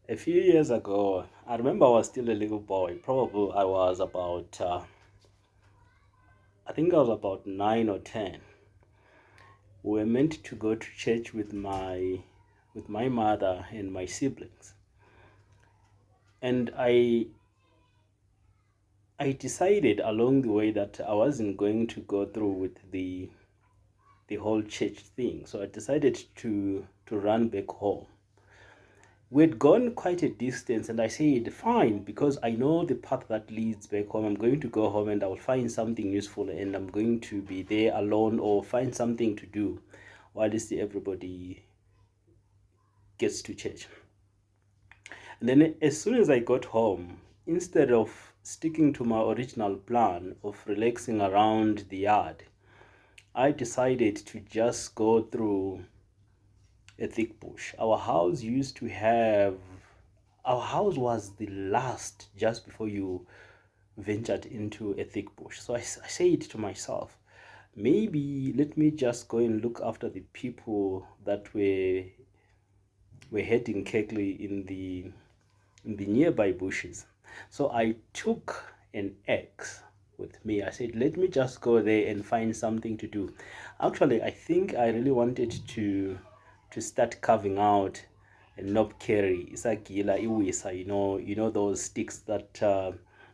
A few years ago, I remember I was still a little boy. Probably I was about, I think I was about 9 or 10. We were meant to go to church with my mother and my siblings, and I decided along the way that I wasn't going to go through with the whole church thing. So I decided to run back home. We'd gone quite a distance, and I said, fine, because I know the path that leads back home. I'm going to go home and I'll find something useful, and I'm going to be there alone or find something to do while everybody gets to church. And then, as soon as I got home, instead of sticking to my original plan of relaxing around the yard, I decided to just go through a thick bush. Our house was the last just before you ventured into a thick bush. So I said to myself, maybe let me just go and look after the people that were heading carefully in the nearby bushes. So I took an axe with me. I said, let me just go there and find something to do. Actually, I think I really wanted to start carving out a knob carry, isagila, iwisa, those sticks that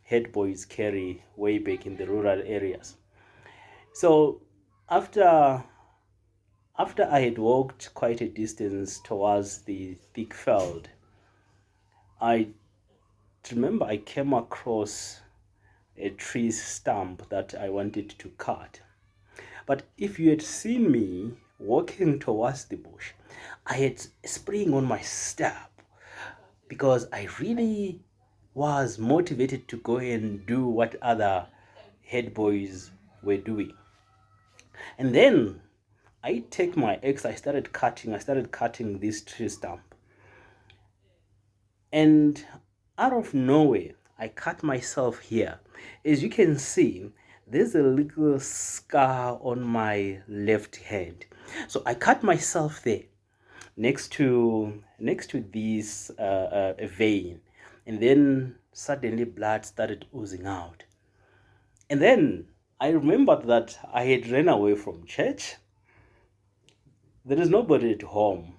head boys carry way back in the rural areas. So after after I had walked quite a distance towards the thick field, I remember I came across a tree stump that I wanted to cut. But if you had seen me walking towards the bush, I had a spring on my step because I really was motivated to go and do what other head boys were doing. And then I take my axe, I started cutting this tree stump. And out of nowhere, I cut myself here. As you can see, there's a little scar on my left hand. So I cut myself there next to this vein, and then suddenly blood started oozing out. And then I remembered that I had ran away from church. There is nobody at home.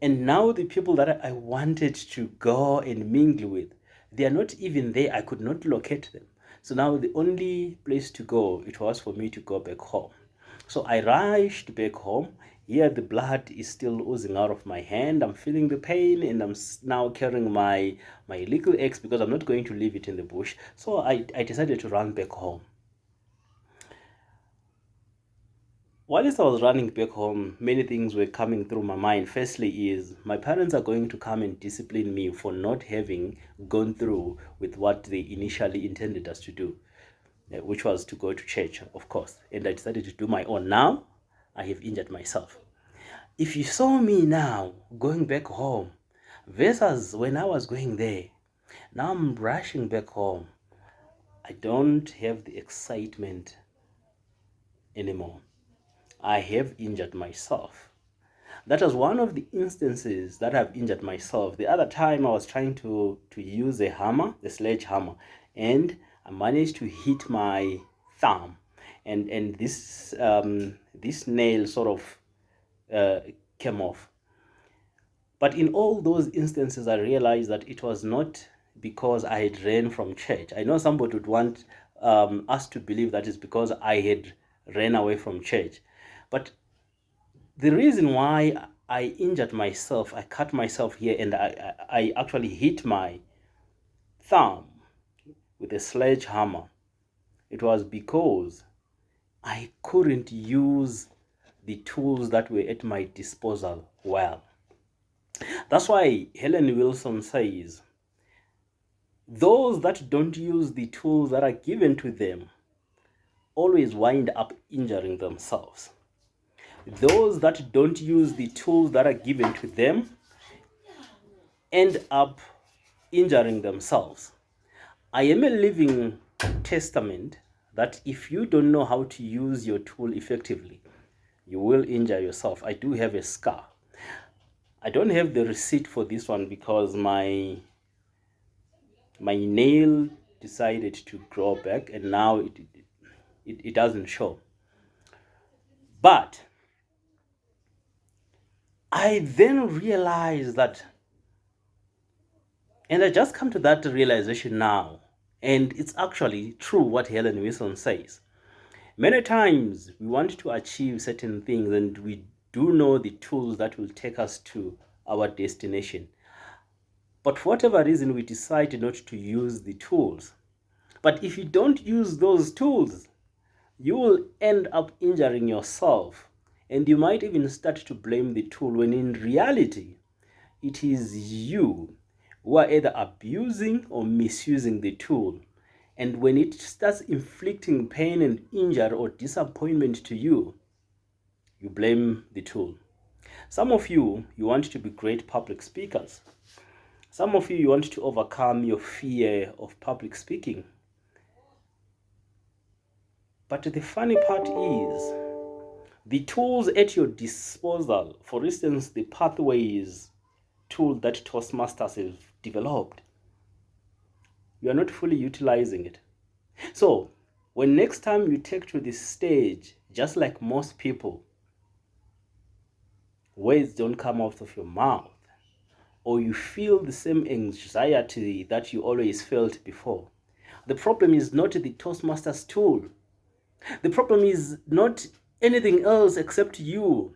And now the people that I wanted to go and mingle with, they are not even there. I could not locate them. So now the only place to go, it was for me to go back home. So I rushed back home. Here the blood is still oozing out of my hand. I'm feeling the pain, and I'm now carrying my little axe because I'm not going to leave it in the bush. So I decided to run back home. While I was running back home, many things were coming through my mind. Firstly, is my parents are going to come and discipline me for not having gone through with what they initially intended us to do, which was to go to church, of course. And I decided to do my own. Now, I have injured myself. If you saw me now going back home versus when I was going there, now I'm rushing back home. I don't have the excitement anymore. I have injured myself. That was one of the instances that I've injured myself. The other time I was trying to use a hammer, the sledgehammer, and I managed to hit my thumb, and this nail sort of came off. But in all those instances, I realized that it was not because I had ran from church. I know somebody would want us to believe that it's because I had ran away from church, but the reason why I injured myself, I cut myself here, and I actually hit my thumb with a sledgehammer, it was because I couldn't use the tools that were at my disposal well. That's why Helen Wilson says those that don't use the tools that are given to them always wind up injuring themselves. Those that don't use the tools that are given to them end up injuring themselves. I am a living testament that if you don't know how to use your tool effectively, you will injure yourself. I do have a scar. I don't have the receipt for this one because my nail decided to grow back, and now it doesn't show. But I then realized that, and I just come to that realization now, and it's actually true what Helen Wilson says. Many times we want to achieve certain things and we do know the tools that will take us to our destination. But for whatever reason, we decide not to use the tools. But if you don't use those tools, you will end up injuring yourself. And you might even start to blame the tool when in reality, it is you who are either abusing or misusing the tool. And when it starts inflicting pain and injury or disappointment to you, you blame the tool. Some of you, you want to be great public speakers. Some of you, you want to overcome your fear of public speaking. But the funny part is, the tools at your disposal, for instance, the pathways tool that Toastmasters have developed, you are not fully utilizing it. So, when next time you take to the stage, just like most people, words don't come out of your mouth, or you feel the same anxiety that you always felt before. The problem is not the Toastmasters tool. The problem is not anything else except you.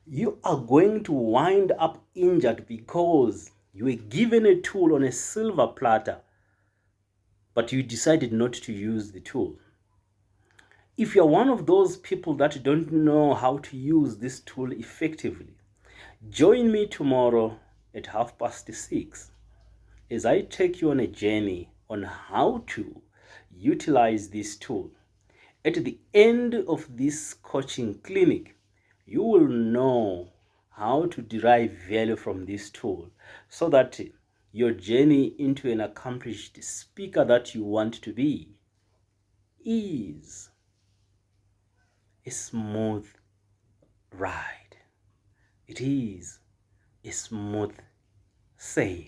You are going to wind up injured because you were given a tool on a silver platter, but you decided not to use the tool. If you're one of those people that don't know how to use this tool effectively, join me tomorrow at 6:30 as I take you on a journey on how to utilize this tool. At the end of this coaching clinic, you will know how to derive value from this tool so that your journey into an accomplished speaker that you want to be is a smooth ride. It is a smooth sail.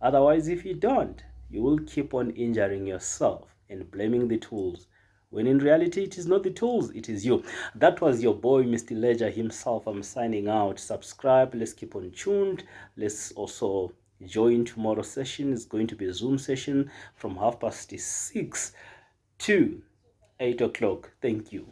Otherwise, if you don't, you will keep on injuring yourself and blaming the tools, when in reality it is not the tools, it is you. That was your boy Mr. Ledger himself. I'm signing out. Subscribe, let's keep on tuned. Let's also join tomorrow's session. It's going to be a Zoom session from 6:30 to 8 o'clock. Thank you.